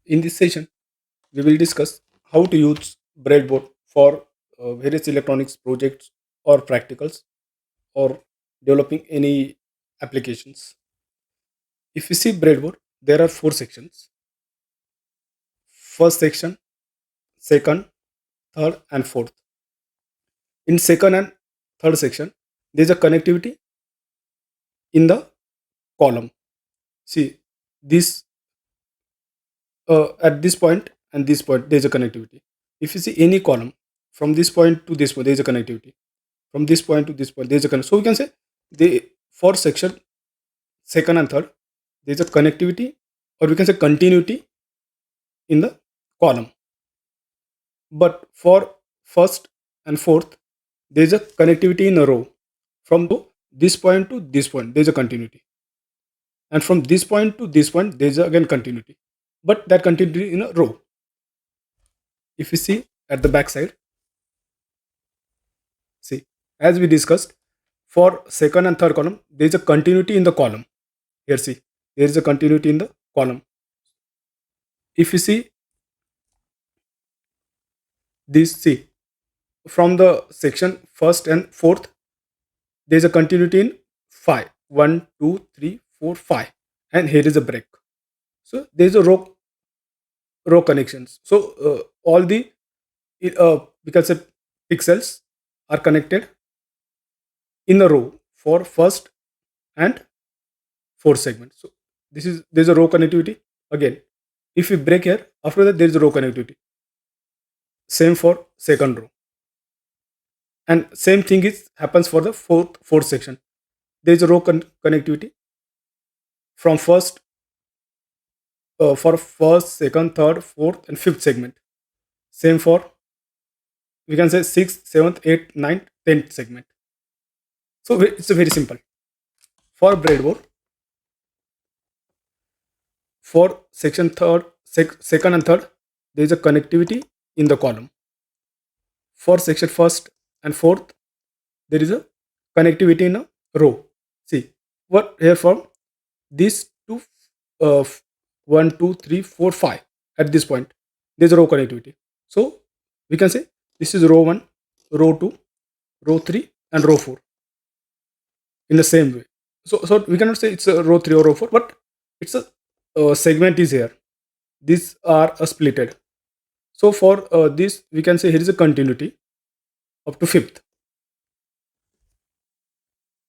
In this session, we will discuss how to use Breadboard for various electronics projects or practicals or developing any applications. If you see Breadboard, there are four sections. First section, second, third, and fourth. In second and third section, there is a connectivity in the column. See, this at this point and this point, there is a connectivity. If you see any column from this point to this point, there is a connectivity. From this point to this point, there is a connectivity. So we can say the for section second and third, there is a connectivity, or we can say continuity in the column. But for first and fourth, there is a connectivity in a row. From this point to this point, there is a continuity, and from this point to this point, there is again continuity. But that continuity in a row. If you see at the back side, see, as we discussed, for second and third column, there is a continuity in the column. Here, see, there is a continuity in the column. If you see this, see, from the section first and fourth, there is a continuity in 5. 1, 2, 3, 4, 5. And here is a break. So there is a row connections. So all the we can say pixels are connected in a row for first and fourth segment. So there's a row connectivity again. If we break here, after that there is a row connectivity. Same for second row, and same thing is happens for the fourth section. There is a row connectivity from first for first, second, third, fourth, and fifth segment. Same for we can say sixth, seventh, eighth, ninth, 10th segment. So it's a very simple. For breadboard, for section second and third, there is a connectivity in the column. For section first and fourth, there is a connectivity in a row. See what here from this to uh, 1, 2, 3, 4, 5. At this point, there is a row connectivity. So we can say this is row 1, row 2, row 3, and row 4 in the same way. So we cannot say it's a row 3 or row 4, but it's a segment is here. These are splitted. So for this, we can say here is a continuity up to fifth.